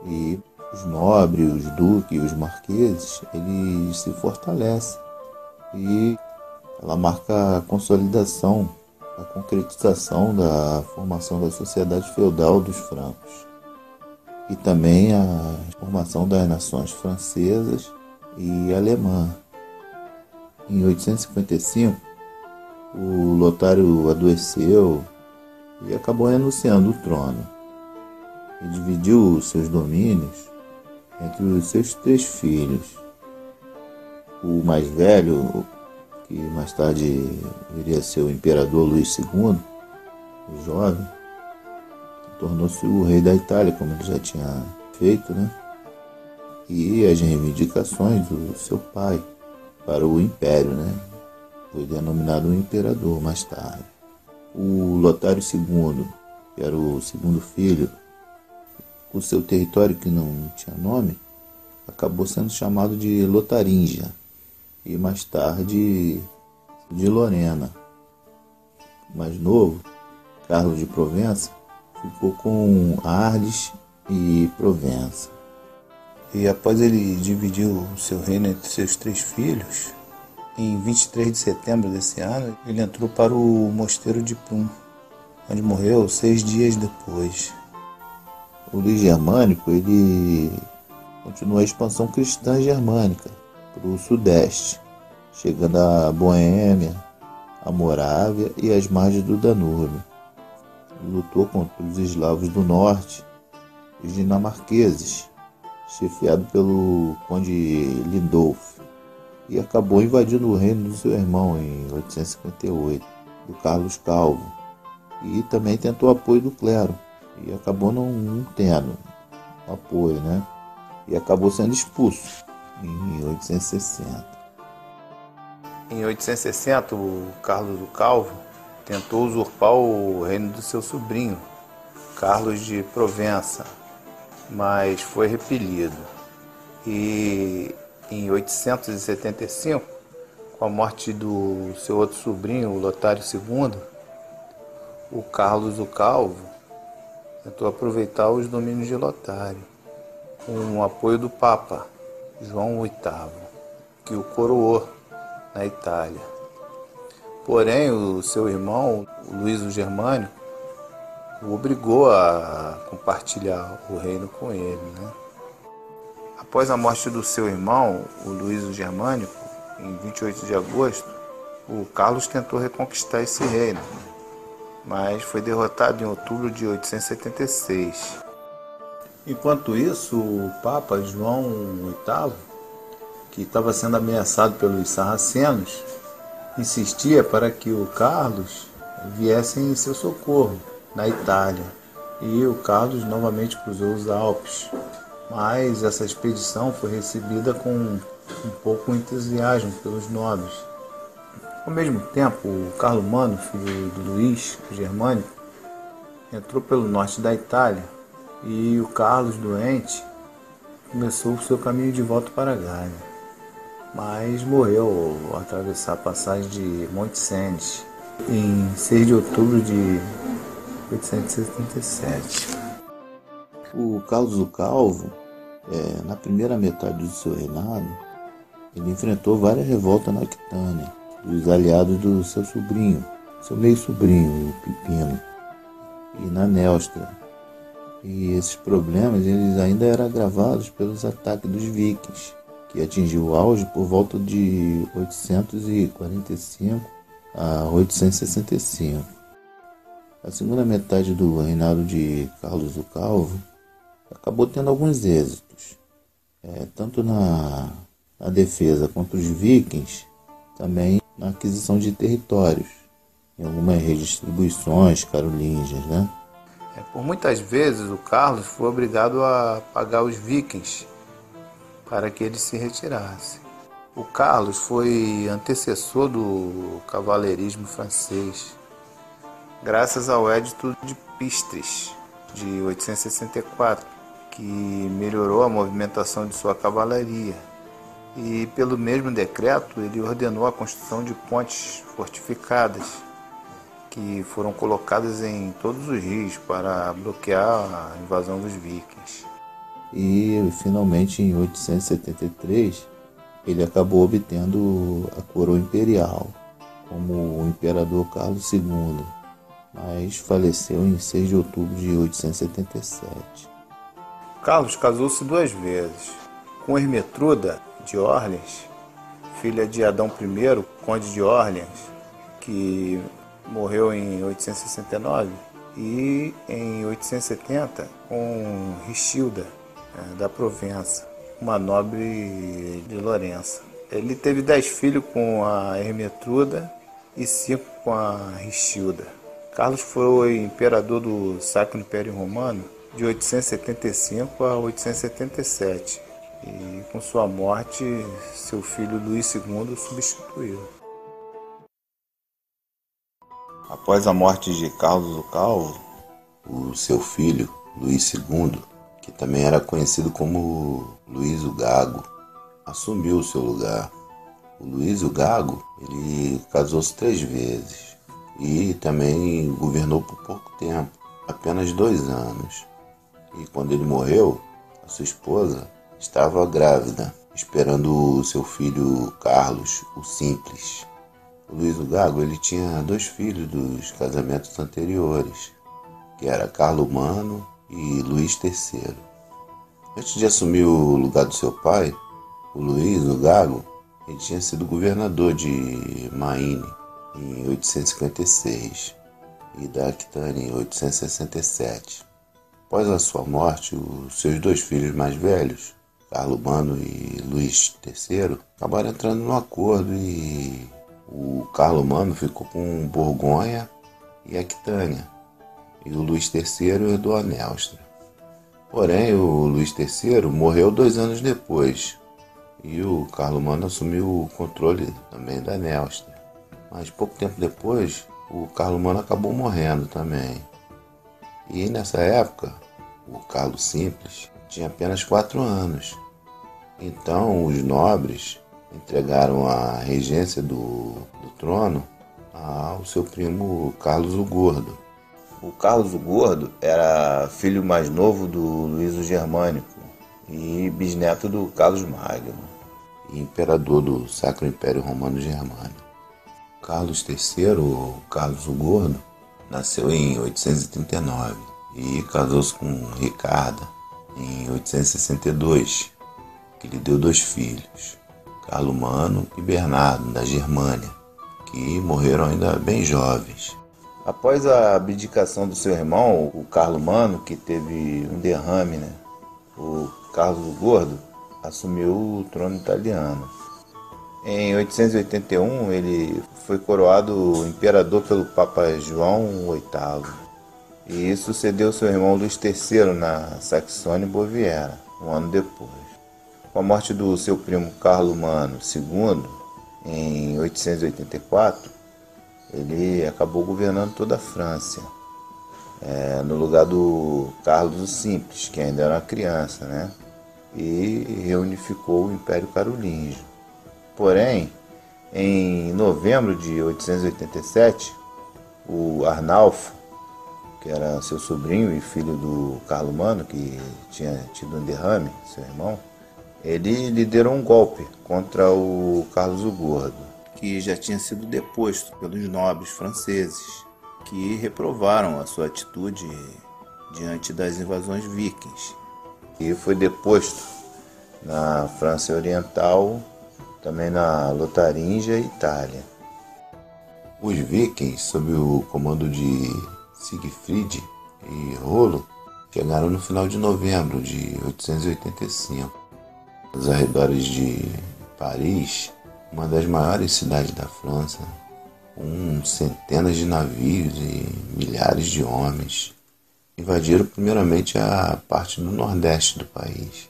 e os nobres, os duques e os marqueses, eles se fortalecem. E ela marca a consolidação, a concretização da formação da sociedade feudal dos francos e também a formação das nações francesas e alemã. Em 855, o Lotário adoeceu e acabou renunciando o trono e dividiu seus domínios entre os seus 3 filhos. O mais velho, que mais tarde viria a ser o imperador Luís II, o jovem, tornou-se o rei da Itália, como ele já tinha feito, né? E as reivindicações do seu pai para o império, né? Foi denominado um imperador mais tarde. O Lotário II, que era o segundo filho, o seu território que não tinha nome, acabou sendo chamado de Lotaringia e mais tarde de Lorena. O mais novo, Carlos de Provença, ficou com Arles e Provença. E após ele dividir o seu reino entre seus 3 filhos, em 23 de setembro desse ano, ele entrou para o mosteiro de Plum, onde morreu 6 dias depois. O Luís Germânico, ele continuou a expansão cristã germânica para o sudeste, chegando à Boêmia, a Morávia e as margens do Danúbio. Lutou contra os eslavos do norte, os dinamarqueses, chefiado pelo conde Lindolf, e acabou invadindo o reino do seu irmão em 858, do Carlos Calvo, e também tentou apoio do clero, e acabou não tendo apoio, né? e acabou sendo expulso em 860. Em 860, o Carlos o Calvo tentou usurpar o reino do seu sobrinho, Carlos de Provença, mas foi repelido. E em 875, com a morte do seu outro sobrinho, Lotário II, o Carlos o Calvo tentou aproveitar os domínios de Lotário, com o apoio do Papa João VIII, que o coroou na Itália. Porém, o seu irmão, o Luís o Germânico, o obrigou a compartilhar o reino com ele, né? Após a morte do seu irmão, o Luís o Germânico, em 28 de agosto, o Carlos tentou reconquistar esse reino, mas foi derrotado em outubro de 876. Enquanto isso, o Papa João VIII, que estava sendo ameaçado pelos sarracenos, insistia para que o Carlos viesse em seu socorro na Itália. E o Carlos novamente cruzou os Alpes, mas essa expedição foi recebida com um pouco entusiasmo pelos nobres. Ao mesmo tempo, o Carlomano, filho de Luís o Germânico, entrou pelo norte da Itália e o Carlos, doente, começou o seu caminho de volta para a Gália, mas morreu ao atravessar a passagem de Monte Cenis em 6 de outubro de 877. O Carlos o Calvo, na primeira metade do seu reinado, ele enfrentou várias revoltas na Aquitânia, dos aliados do seu sobrinho, seu meio-sobrinho, o Pipino, e na Néstora. E esses problemas eles ainda eram agravados pelos ataques dos vikings, que atingiu o auge por volta de 845 a 865. A segunda metade do reinado de Carlos o Calvo acabou tendo alguns êxitos, tanto na defesa contra os vikings, também na aquisição de territórios, em algumas redistribuições carolingias, né? Por muitas vezes o Carlos foi obrigado a pagar os vikings para que eles se retirassem. O Carlos foi antecessor do cavaleirismo francês, graças ao Edito de Pistres, de 864, que melhorou a movimentação de sua cavalaria. E pelo mesmo decreto ele ordenou a construção de pontes fortificadas, que foram colocadas em todos os rios para bloquear a invasão dos vikings. E finalmente em 873 ele acabou obtendo a coroa imperial como o imperador Carlos II, mas faleceu em 6 de outubro de 877. Carlos casou-se 2 vezes, com Ermetruda de Orleans, filha de Adão I, conde de Orleans, que morreu em 869, e em 870 com Richilda, da Provença, uma nobre de Lourença. Ele teve 10 filhos com a Ermetruda e 5 com a Richilda. Carlos foi imperador do Sacro Império Romano de 875 a 877 e com sua morte seu filho Luís II o substituiu. Após a morte de Carlos o Calvo, o seu filho Luís II, que também era conhecido como Luís o Gago, assumiu o seu lugar. O Luís o Gago, ele casou-se 3 vezes e também governou por pouco tempo, apenas 2 anos. E quando ele morreu, a sua esposa estava grávida, esperando o seu filho Carlos, o Simples. O Luís o Gago, ele tinha 2 filhos dos casamentos anteriores, que era Carlomano e Luís III. Antes de assumir o lugar do seu pai, o Luís o Gago, ele tinha sido governador de Maine em 856 e da Aquitânia em 867. Após a sua morte, os seus 2 filhos mais velhos, Carlomano e Luís III, acabaram entrando num acordo e o Carlomano ficou com Borgonha e Aquitânia, e o Luís III herdou a Néstora. Porém, o Luís III morreu 2 anos depois e o Carlomagno assumiu o controle também da Neustria. Mas pouco tempo depois, o Carlomagno acabou morrendo também. E nessa época, o Carlos Simples tinha apenas 4 anos. Então, os nobres entregaram a regência do trono ao seu primo Carlos o Gordo. O Carlos o Gordo era filho mais novo do Luís o Germânico e bisneto do Carlos Magno, e imperador do Sacro Império Romano Germânico. Carlos III, ou Carlos o Gordo, nasceu em 839 e casou-se com Ricarda em 862, que lhe deu 2 filhos, Carlomano e Bernardo, da Germânia, que morreram ainda bem jovens. Após a abdicação do seu irmão, o Carlomano, que teve um derrame, o Carlos o Gordo assumiu o trono italiano. Em 881, ele foi coroado imperador pelo Papa João VIII e sucedeu seu irmão Luís III na Saxônia e Baviera, um ano depois. Com a morte do seu primo Carlomano II, em 884, ele acabou governando toda a França, no lugar do Carlos o Simples, que ainda era uma criança, e reunificou o Império Carolíngio. Porém, em novembro de 887, o Arnulfo, que era seu sobrinho e filho do Carlomano, que tinha tido um derrame, seu irmão, ele liderou um golpe contra o Carlos o Gordo, que já tinha sido deposto pelos nobres franceses, que reprovaram a sua atitude diante das invasões vikings. E foi deposto na França Oriental, também na Lotaringia e Itália. Os vikings, sob o comando de Siegfried e Rollo, chegaram no final de novembro de 885. Nos arredores de Paris, uma das maiores cidades da França, com centenas de navios e milhares de homens, invadiram primeiramente a parte do nordeste do país.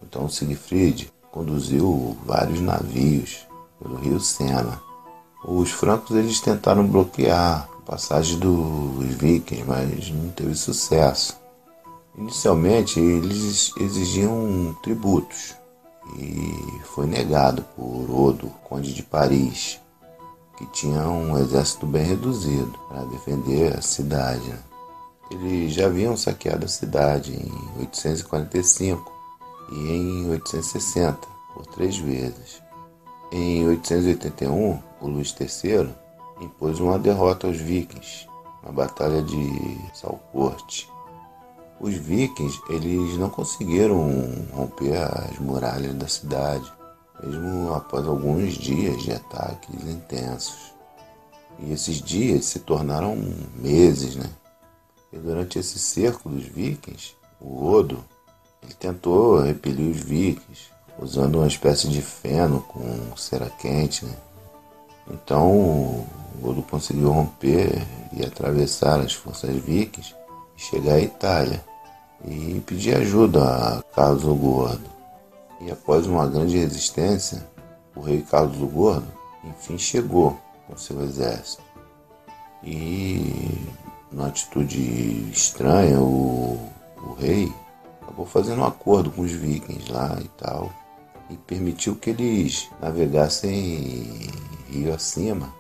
Então Siegfried conduziu vários navios pelo rio Sena. Os francos eles tentaram bloquear a passagem dos vikings, mas não teve sucesso. Inicialmente eles exigiam tributos, e foi negado por Odo, conde de Paris, que tinha um exército bem reduzido para defender a cidade. Eles já haviam saqueado a cidade em 845 e em 860, por 3 vezes. Em 881, o Luís III impôs uma derrota aos vikings na Batalha de Salcourt. Os vikings eles não conseguiram romper as muralhas da cidade, mesmo após alguns dias de ataques intensos. E esses dias se tornaram meses, E durante esse cerco dos vikings, o Odo ele tentou repelir os vikings, usando uma espécie de feno com cera quente, Então o Odo conseguiu romper e atravessar as forças vikings e chegar à Itália e pedir ajuda a Carlos o Gordo. E após uma grande resistência, o rei Carlos o Gordo enfim chegou com seu exército. E numa atitude estranha, o rei acabou fazendo um acordo com os vikings lá e tal, e permitiu que eles navegassem rio acima,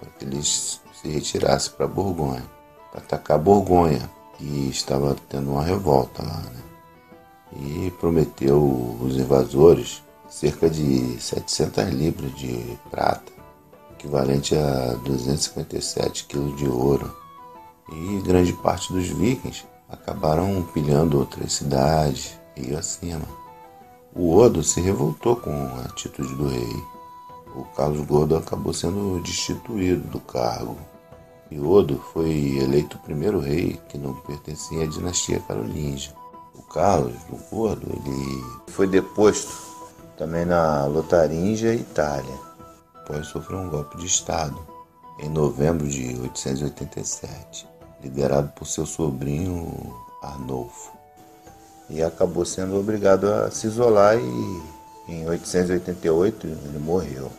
para que eles se retirassem para Borgonha, para atacar Borgonha, que estava tendo uma revolta lá, E prometeu os invasores cerca de 700 libras de prata, equivalente a 257 quilos de ouro. E grande parte dos vikings acabaram pilhando outras cidades, rio acima. O Odo se revoltou com a atitude do rei. O Carlos Gordo acabou sendo destituído do cargo. E Odo foi eleito o primeiro rei que não pertencia à dinastia carolíngia. O Carlos Gordo ele foi deposto também na Lotaringia e Itália, após sofrer um golpe de Estado em novembro de 887, liderado por seu sobrinho Arnulfo. e acabou sendo obrigado a se isolar e em 888 ele morreu.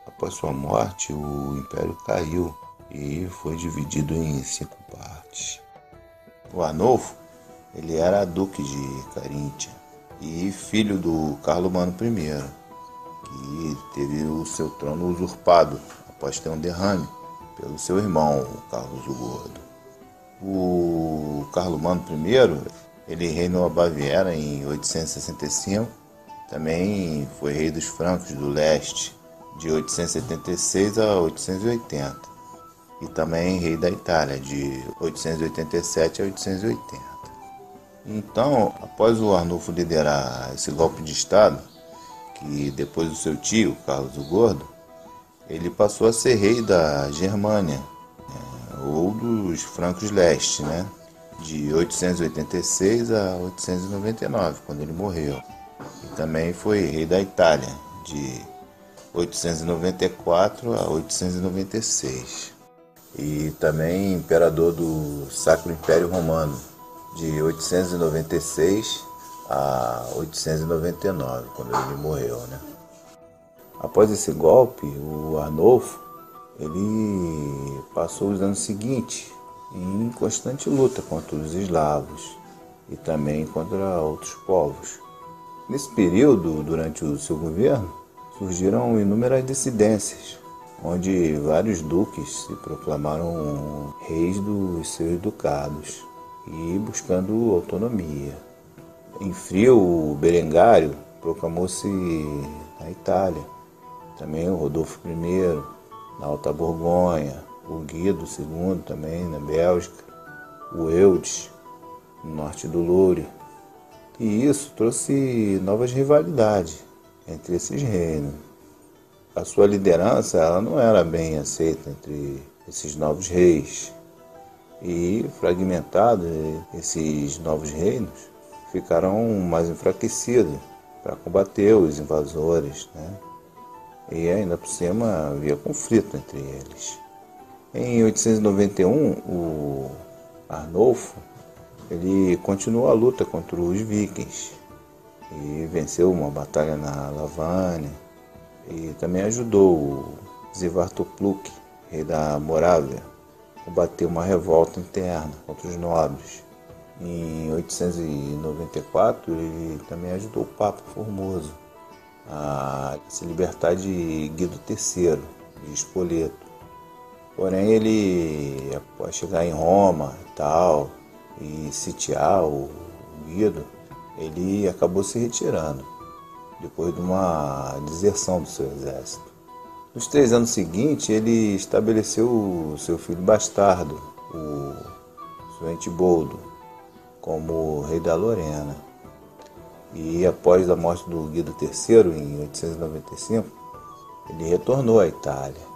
Após sua morte, o império caiu e foi dividido em 5 partes. O Arnulfo, ele era duque de Carinthia e filho do Carlomano I, que teve o seu trono usurpado após ter um derrame pelo seu irmão, Carlos o Gordo. O Carlomano I, ele reinou a Baviera em 865, também foi rei dos francos do leste de 876 a 880 e também rei da Itália de 887 a 880. Então, após o Arnulfo liderar esse golpe de Estado, que depois do seu tio, Carlos o Gordo, ele passou a ser rei da Germânia, ou dos francos leste, de 886 a 899, quando ele morreu. E também foi rei da Itália, de 894 a 896. E também imperador do Sacro Império Romano, de 896 a 899, quando ele morreu, Após esse golpe, o Arnulfo, ele passou os anos seguintes em constante luta contra os eslavos e também contra outros povos. Nesse período, durante o seu governo, surgiram inúmeras dissidências, onde vários duques se proclamaram reis dos seus ducados e buscando autonomia. Em frio, o Berengário proclamou-se na Itália, também o Rodolfo I na Alta Borgonha, o Guido II também na Bélgica, o Eudes no norte do Loure. E isso trouxe novas rivalidades entre esses reinos. A sua liderança ela não era bem aceita entre esses novos reis. E fragmentados, esses novos reinos ficaram mais enfraquecidos para combater os invasores, E ainda por cima havia conflito entre eles. Em 891, o Arnulfo ele continuou a luta contra os vikings e venceu uma batalha na Lavânia e também ajudou o Zivartopluk, rei da Morávia, a combater uma revolta interna contra os nobres. Em 894, ele também ajudou o Papa Formoso a se libertar de Guido III, de Spoleto. Porém, ele, após chegar em Roma e sitiar o Guido, ele acabou se retirando, depois de uma deserção do seu exército. Nos 3 anos seguintes, ele estabeleceu o seu filho bastardo, o Suentiboldo, como rei da Lorena. E após a morte do Guido III, em 895, ele retornou à Itália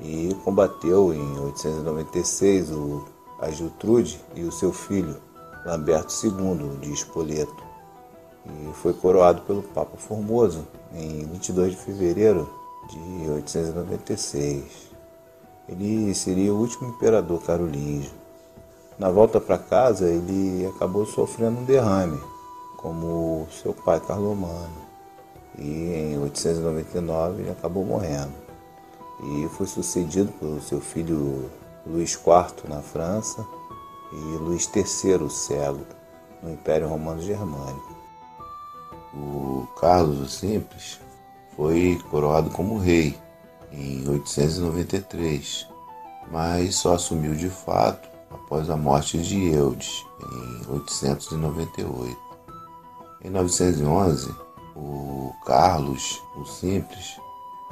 e combateu em 896 a Giltrude e o seu filho, Lamberto II, de Spoleto, e foi coroado pelo Papa Formoso em 22 de fevereiro de 896. Ele seria o último imperador carolíngio. Na volta para casa, ele acabou sofrendo um derrame, como seu pai Carlomano, e em 899 ele acabou morrendo. E foi sucedido por seu filho Luís IV na França e Luís III o Cego no Império Romano Germânico. O Carlos o Simples foi coroado como rei em 893, mas só assumiu de fato após a morte de Eudes em 898. Em 911, o Carlos o Simples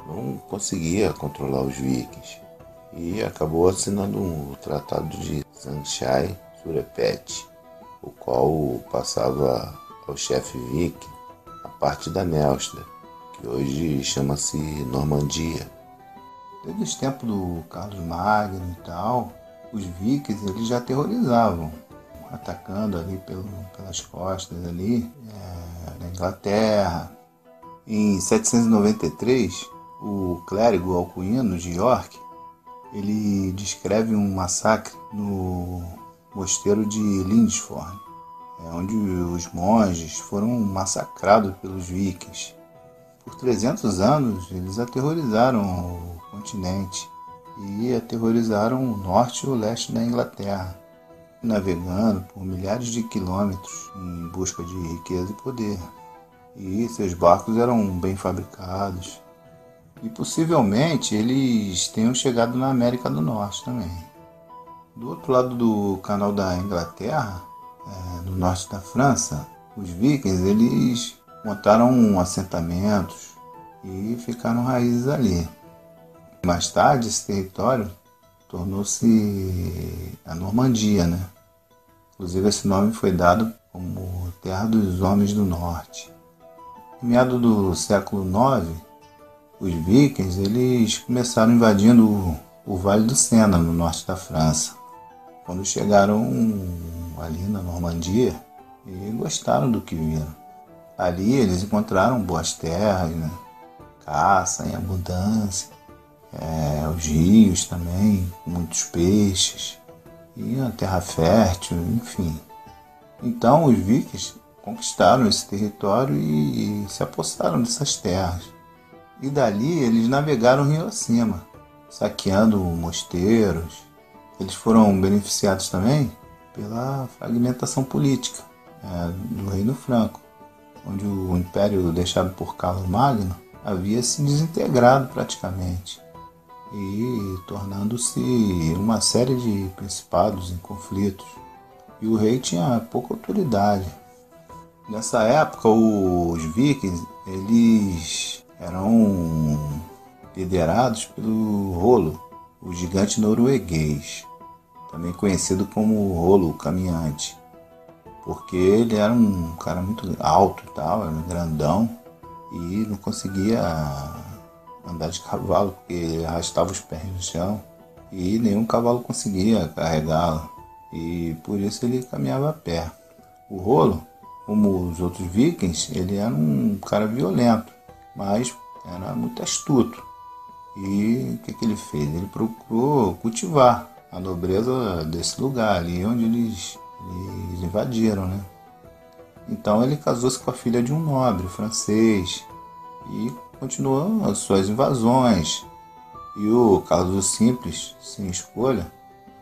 não conseguia controlar os vikings e acabou assinando o Tratado de Sanchai-Surepet, o qual passava ao chefe viking a parte da Neustria, que hoje chama-se Normandia. Desde os tempos do Carlos Magno os vikings eles já aterrorizavam, atacando ali pelas costas ali, na Inglaterra. Em 793, o clérigo Alcuino de York, ele descreve um massacre no mosteiro de Lindisfarne, onde os monges foram massacrados pelos vikings. Por 300 anos, eles aterrorizaram o continente e aterrorizaram o norte e o leste da Inglaterra, navegando por milhares de quilômetros em busca de riqueza e poder. E seus barcos eram bem fabricados. E possivelmente eles tenham chegado na América do Norte também. Do outro lado do canal da Inglaterra, no norte da França, os vikings eles montaram assentamentos e ficaram raízes ali. Mais tarde esse território tornou-se a Normandia, né? Inclusive esse nome foi dado como Terra dos Homens do Norte. Em meados do século IX, os vikings eles começaram invadindo o Vale do Sena, no norte da França. Quando chegaram ali na Normandia, e gostaram do que viram. Ali eles encontraram boas terras, né? Caça em abundância, os rios também, com muitos peixes, e uma terra fértil, enfim. Então os vikings conquistaram esse território e se apossaram dessas terras. E dali eles navegaram rio acima, saqueando mosteiros. Eles foram beneficiados também pela fragmentação política do Reino Franco, onde o império deixado por Carlos Magno havia se desintegrado praticamente e tornando-se uma série de principados em conflitos. E o rei tinha pouca autoridade. Nessa época, os vikings eles eram liderados pelo Rolo, o gigante norueguês, também conhecido como Rolo, o Caminhante, porque ele era um cara muito alto e tal, era grandão e não conseguia andar de cavalo, porque ele arrastava os pés no chão e nenhum cavalo conseguia carregá-lo, e por isso ele caminhava a pé. O Rolo, como os outros vikings, ele era um cara violento, mas era muito astuto. E o que ele fez? Ele procurou cultivar a nobreza desse lugar ali onde eles invadiram, né? Então ele casou-se com a filha de um nobre francês e continuou as suas invasões. E o Carlos Simples, sem escolha,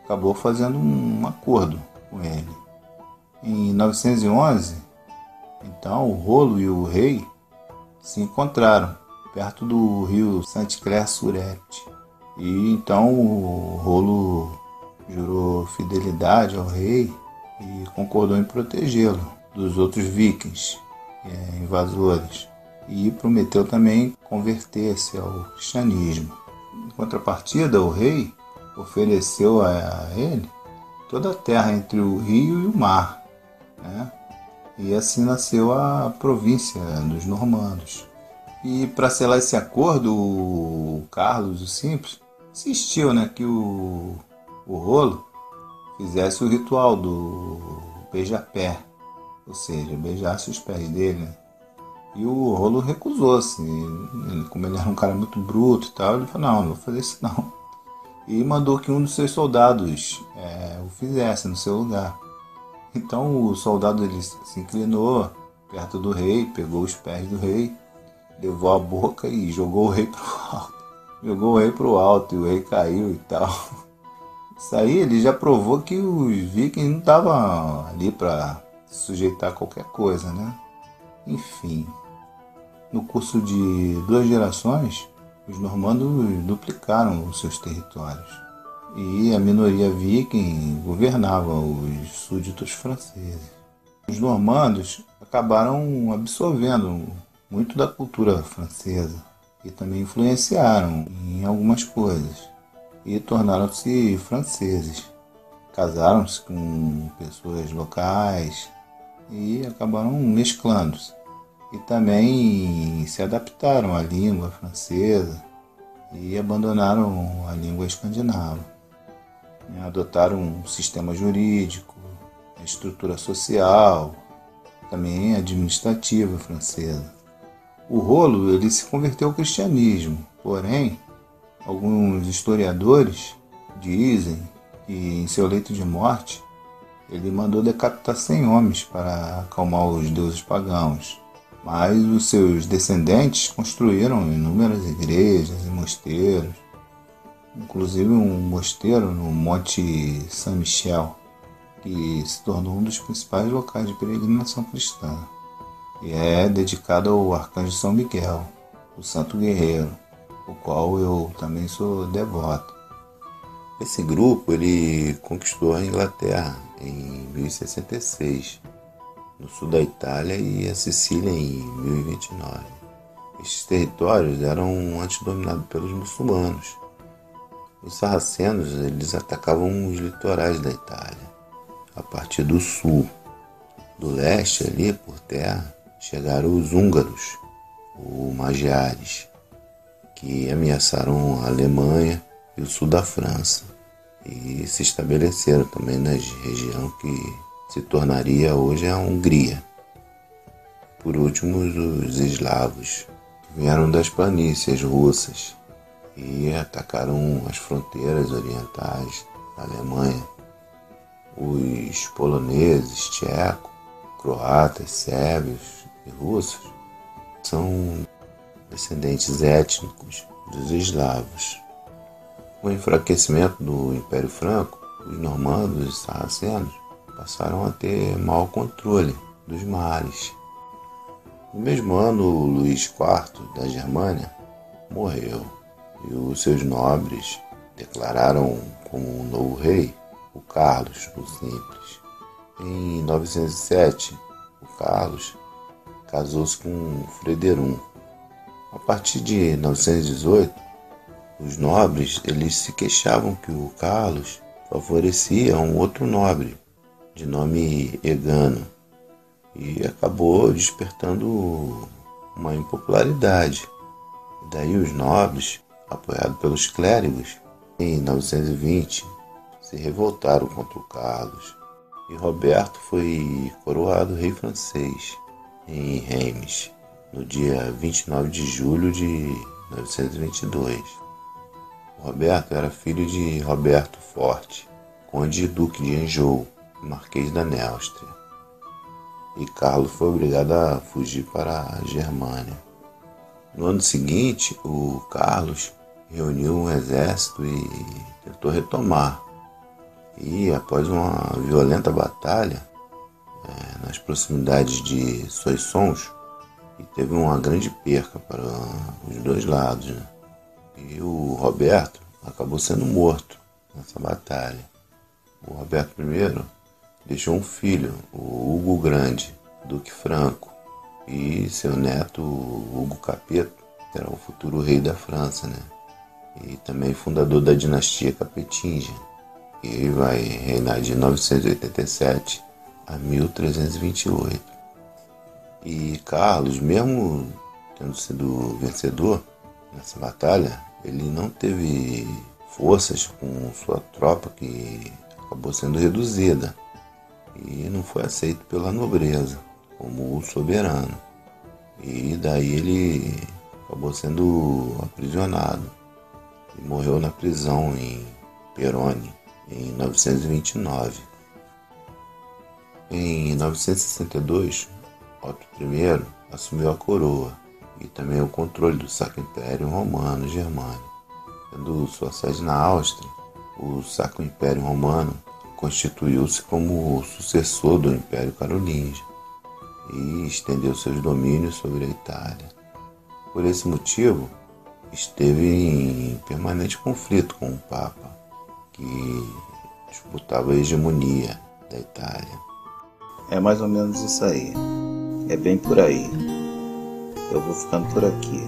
acabou fazendo um acordo com ele. Em 911, então o Rolo e o rei se encontraram perto do rio Saint-Clair-sur-Epte. E então o Rolo jurou fidelidade ao rei e concordou em protegê-lo dos outros vikings, invasores, e prometeu também converter-se ao cristianismo. Em contrapartida, o rei ofereceu a ele toda a terra entre o rio e o mar, né? E assim nasceu a província dos normandos. E para selar esse acordo, o Carlos o Simples insistiu, né, que o Rolo fizesse o ritual do beija-pé, ou seja, beijasse os pés dele, né? E o Rolo recusou-se. Como ele era um cara muito bruto e tal, ele falou: não vou fazer isso não. E mandou que um dos seus soldados o fizesse no seu lugar. Então o soldado ele se inclinou perto do rei, pegou os pés do rei, levou a boca e jogou o rei para o alto. Jogou o rei para o alto e o rei caiu e tal. Isso aí ele já provou que os vikings não estavam ali para se sujeitar a qualquer coisa, né? Enfim, no curso de 2 gerações, os normandos duplicaram os seus territórios e a minoria viking governava os súditos franceses. Os normandos acabaram absorvendo muito da cultura francesa e também influenciaram em algumas coisas e tornaram-se franceses. Casaram-se com pessoas locais e acabaram mesclando-se. E também se adaptaram à língua francesa e abandonaram a língua escandinava. Adotaram um sistema jurídico, a estrutura social, também administrativa francesa. O Rolo ele se converteu ao cristianismo, porém, alguns historiadores dizem que em seu leito de morte Ele mandou decapitar 100 homens para acalmar os deuses pagãos, mas os seus descendentes construíram inúmeras igrejas e mosteiros, inclusive um mosteiro no Monte Saint-Michel, que se tornou um dos principais locais de peregrinação cristã, e é dedicado ao arcanjo São Miguel, o santo guerreiro, o qual eu também sou devoto. Esse grupo ele conquistou a Inglaterra em 1066, no sul da Itália, e a Sicília em 1029. Estes territórios eram antes dominados pelos muçulmanos. Os sarracenos eles atacavam os litorais da Itália, a partir do sul. Do leste, ali por terra, chegaram os húngaros, os magiares, que ameaçaram a Alemanha e o sul da França, e se estabeleceram também na região que se tornaria hoje a Hungria. Por último, os eslavos, que vieram das planícies russas e atacaram as fronteiras orientais da Alemanha. Os poloneses, tchecos, croatas, sérvios e russos são descendentes étnicos dos eslavos. Com o enfraquecimento do Império Franco, os normandos e sarracenos passaram a ter mau controle dos mares. No mesmo ano, Luís IV da Germânia morreu e os seus nobres declararam como um novo rei o Carlos, o Simples. Em 907, o Carlos casou-se com Frederun. A partir de 918, os nobres eles se queixavam que o Carlos favorecia um outro nobre, de nome Egano, e acabou despertando uma impopularidade. E daí os nobres, apoiados pelos clérigos, em 920 se revoltaram contra o Carlos, e Roberto foi coroado rei francês em Reims, no dia 29 de julho de 922. Roberto era filho de Roberto Forte, conde e duque de Anjou, marquês da Néustria. E Carlos foi obrigado a fugir para a Germânia. No ano seguinte, o Carlos reuniu um exército e tentou retomar. E após uma violenta batalha nas proximidades de Soissons, e teve uma grande perca para os dois lados, né? E o Roberto acabou sendo morto nessa batalha. O Roberto I deixou um filho, o Hugo Grande, Duque Franco, e seu neto, Hugo Capeto, que era o futuro rei da França, né? E também fundador da dinastia Capetinga, que vai reinar de 987 a 1328. E Carlos, mesmo tendo sido vencedor nessa batalha, ele não teve forças com sua tropa, que acabou sendo reduzida, e não foi aceito pela nobreza como o soberano. E daí ele acabou sendo aprisionado e morreu na prisão em Perone em 929. Em 962, Otto I assumiu a coroa e também o controle do Sacro Império Romano Germânico. Tendo sua sede na Áustria, o Sacro Império Romano constituiu-se como o sucessor do Império Carolíngio e estendeu seus domínios sobre a Itália. Por esse motivo, esteve em permanente conflito com o Papa, que disputava a hegemonia da Itália. É mais ou menos isso aí. É bem por aí. Eu vou ficando por aqui.